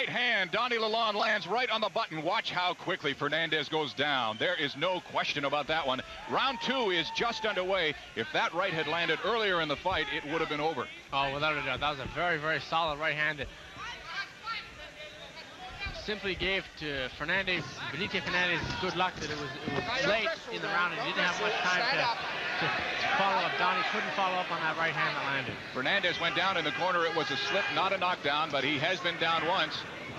Hand, Donnie Lalonde lands right on the button. Watch how quickly Fernandez goes down. There is no question about that one. Round 2 is just underway. If that right had landed earlier in the fight, it would have been over. Oh, without a doubt. That was a very, very solid right hand that simply gave to Benito Fernandez good luck that it was late in the round and he didn't have much time to follow up. Donnie couldn't follow up on that right hand that landed. Fernandez went down in the corner. It was a slip, not a knockdown, but he has been down once.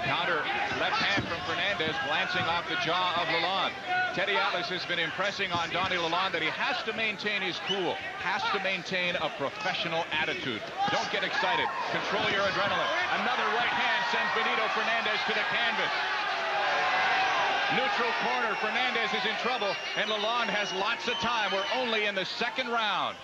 Counter left hand from Fernandez, glancing off the jaw of Lalonde. Teddy Atlas has been impressing on Donnie Lalonde that he has to maintain his cool, has to maintain a professional attitude. Don't get excited. Control your adrenaline. Another right hand sends Benito Fernandez to the canvas. Neutral corner. Fernandez is in trouble, and Lalonde has lots of time. We're only in the second round.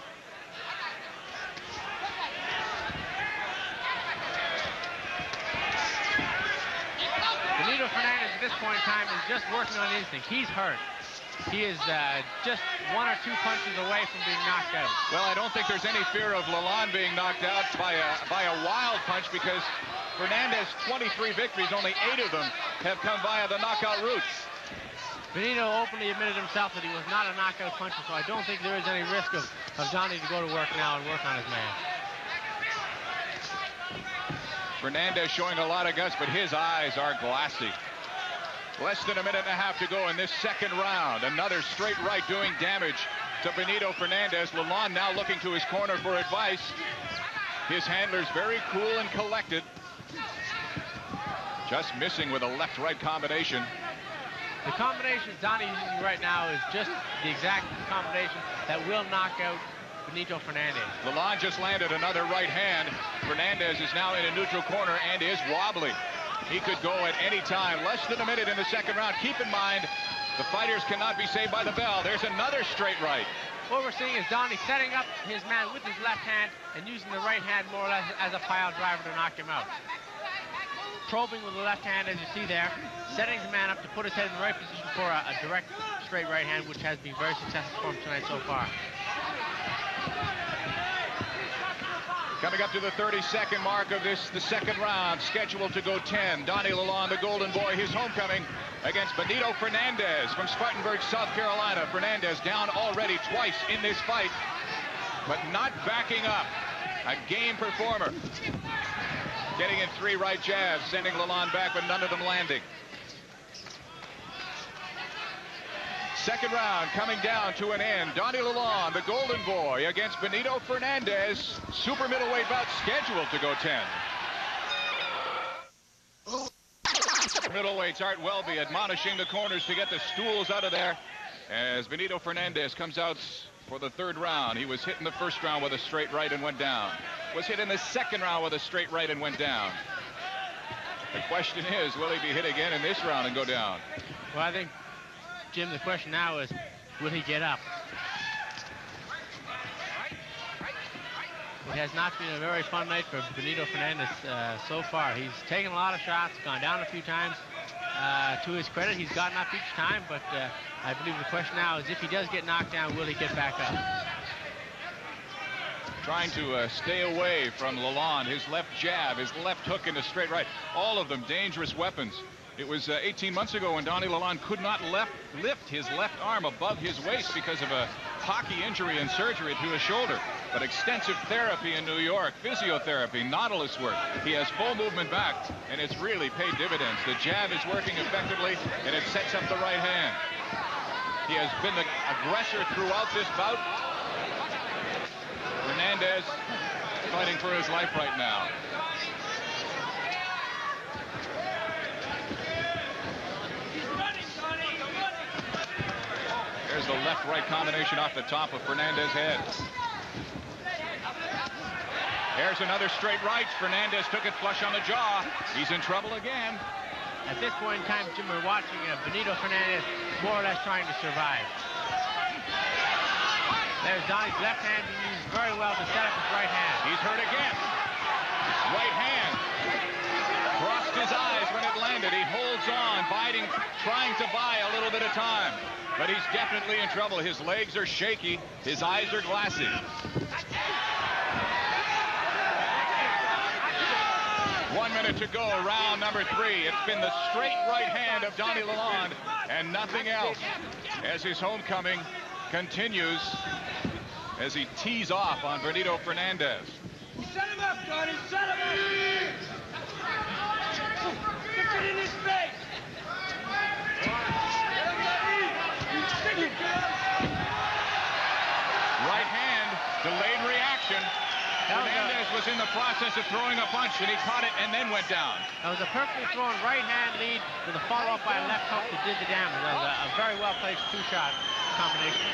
Benito Fernandez at this point in time is just working on instinct. He's hurt. He is just 1 or 2 punches away from being knocked out. Well, I don't think there's any fear of Lalonde being knocked out by a wild punch because Fernandez, 23 victories, only 8 of them have come via the knockout route. Benito openly admitted himself that he was not a knockout puncher, so I don't think there is any risk of Donnie to go to work now and work on his man. Fernandez showing a lot of guts, but his eyes are glassy. Less than a minute and a half to go in this second round. Another straight right doing damage to Benito Fernandez. Lalonde now looking to his corner for advice. His handler's very cool and collected. Just missing with a left-right combination. The combination Donnie is using right now is just the exact combination that will knock out Benito Fernandez. Lalonde just landed another right hand. Fernandez is now in a neutral corner and is wobbly. He could go at any time. Less than a minute in the second round. Keep in mind, the fighters cannot be saved by the bell. There's another straight right. What we're seeing is Donnie setting up his man with his left hand and using the right hand more or less as a pile driver to knock him out. Probing with the left hand, as you see there, setting the man up to put his head in the right position for a direct straight right hand, which has been very successful for him tonight so far. Coming up to the 32nd mark of the second round, scheduled to go 10. Donnie Lalonde, the Golden Boy, his homecoming against Benito Fernandez from Spartanburg, South Carolina. Fernandez down already twice in this fight, but not backing up. A game performer. Getting in 3 right jabs, sending Lalonde back, but none of them landing. Second round coming down to an end. Donnie Lalonde, the Golden Boy, against Benito Fernandez. Super middleweight bout scheduled to go 10. Middleweights Art Welby admonishing the corners to get the stools out of there as Benito Fernandez comes out for the third round. He was hit in the first round with a straight right and went down. Was hit in the second round with a straight right and went down. The question is, will he be hit again in this round and go down? Well, I think, Jim, the question now is, will he get up? It has not been a very fun night for Benito Fernandez so far. He's taken a lot of shots, gone down a few times. To his credit, he's gotten up each time, but I believe the question now is if he does get knocked down, will he get back up? Trying to stay away from Lalonde. His left jab, his left hook into straight right. All of them dangerous weapons. It was 18 months ago when Donnie Lalonde could not lift his left arm above his waist because of a hockey injury and surgery to his shoulder. But extensive therapy in New York, physiotherapy, Nautilus work. He has full movement back, and it's really paid dividends. The jab is working effectively, and it sets up the right hand. He has been the aggressor throughout this bout. Fernandez fighting for his life right now. There's the left-right combination off the top of Fernandez's head. There's another straight right. Fernandez took it flush on the jaw. He's in trouble again. At this point in time, Jim, we're watching Benito Fernandez more or less trying to survive. There's Donnie's left hand being used very well to set up his right hand. He's hurt again. Right hand. Crossed his eyes when it landed. He holds on, biting, trying to buy a little bit of time. But he's definitely in trouble. His legs are shaky. His eyes are glassy. 1 minute to go, round number 3. It's been the straight right hand of Donnie Lalonde and nothing else as his homecoming continues as he tees off on Benito Fernandez. Set him up, Donnie. Set him up. Get in his face. Right hand, delayed reaction. Fernandez was in the process of throwing a punch, and he caught it and then went down. That was a perfectly thrown right hand lead with a follow-up by a left hook that did the damage. That was a very well-placed two-shot combination.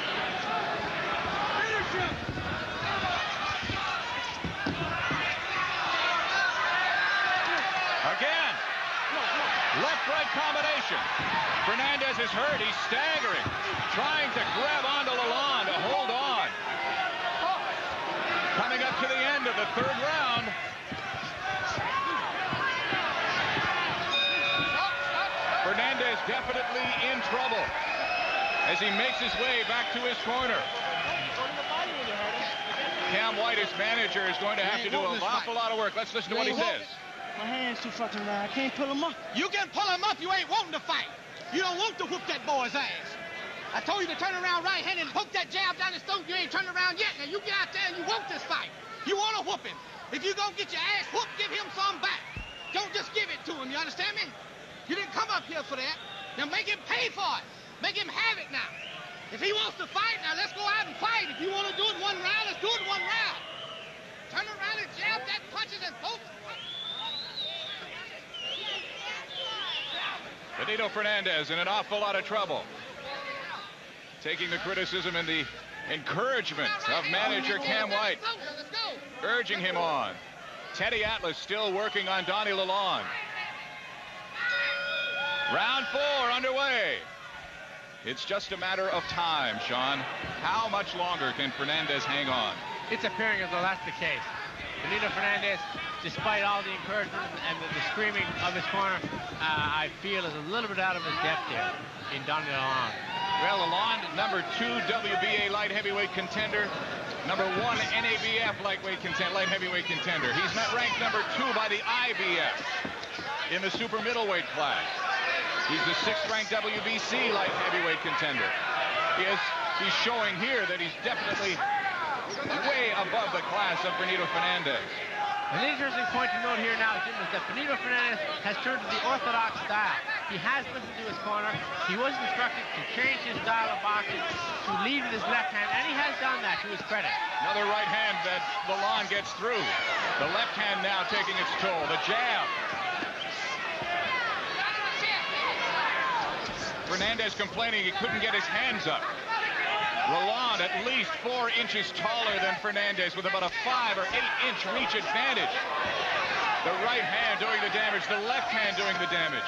Again, left-right combination. Fernandez is hurt. He's staggering, trying to grab onto Lalonde to hold on. Coming up to the end of the 3rd round. Fernandez definitely in trouble as he makes his way back to his corner. Cam White, his manager, is going to have to do an awful lot of work. Let's listen to what he says. My hand's too fucking loud. I can't pull him up. You can pull him up. You ain't wanting to fight. You don't want to whoop that boy's ass. I told you to turn around right-handed and poke that jab down his throat. You ain't turned around yet. Now you get out there and you want this fight. You want to whoop him. If you gonna get your ass whooped, give him some back. Don't just give it to him. You understand me? You didn't come up here for that. Now make him pay for it. Make him have it now. If he wants to fight, now let's go out and fight. If you want to do it 1 round, let's do it 1 round. Turn around and jab that punches and poke. Benito Fernandez in an awful lot of trouble. Taking the criticism and the encouragement of manager Cam White, urging him on. Teddy Atlas still working on Donnie Lalonde. Round 4 underway. It's just a matter of time, Sean. How much longer can Fernandez hang on? It's appearing as though that's the case. Benito Fernandez, despite all the encouragement and the screaming of his corner, I feel is a little bit out of his depth here in Donnie Lalonde. Well, Lalonde, number 2 WBA light heavyweight contender, number 1 NABF light heavyweight contender. He's not ranked number 2 by the IBF in the super middleweight class. He's the 6th ranked WBC light heavyweight contender. He's showing here that he's definitely way above the class of Benito Fernandez. An interesting point to note here now, Jim, is that Benito Fernandez has turned to the orthodox style. He has listened to his corner. He was instructed to change his style of boxing, to lead with his left hand, and he has done that to his credit. Another right hand that Lalonde gets through. The left hand now taking its toll. The jab. Fernandez complaining he couldn't get his hands up. Lalonde at least 4 inches taller than Fernandez with about a 5 or 8 inch reach advantage. The right hand doing the damage, the left hand doing the damage.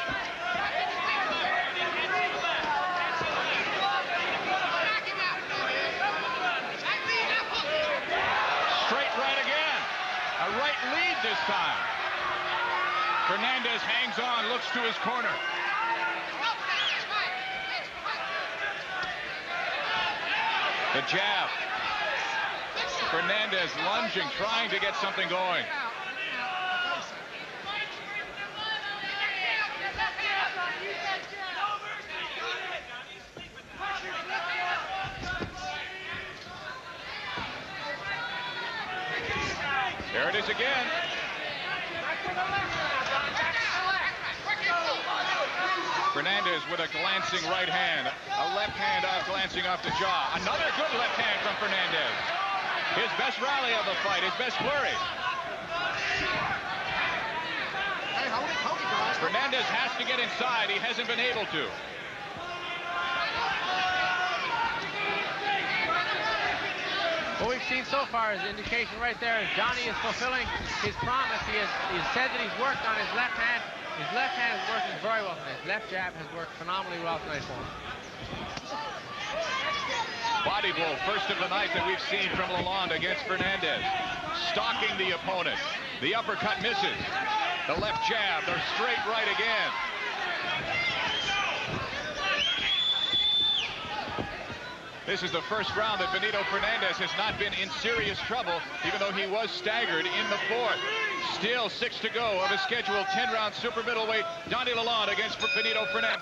Straight right again. A right lead this time. Fernandez hangs on, looks to his corner. The jab. Fernandez lunging, trying to get something going. There it is again. Fernandez with a glancing right hand. A left hand out glancing off the jaw. Another good left hand from Fernandez. His best rally of the fight, his best flurry. Fernandez has to get inside. He hasn't been able to. What we've seen so far is indication right there is Johnny is fulfilling his promise. He has said that he's worked on his left hand. His left hand is working very well tonight. His left jab has worked phenomenally well tonight for him. Body blow, first of the night that we've seen from Lalonde against Fernandez. Stalking the opponent. The uppercut misses. The left jab, the straight right again. This is the first round that Benito Fernandez has not been in serious trouble, even though he was staggered in the 4th. Still 6 to go of a scheduled 10-round super middleweight. Donnie Lalonde against Benito Fernandez.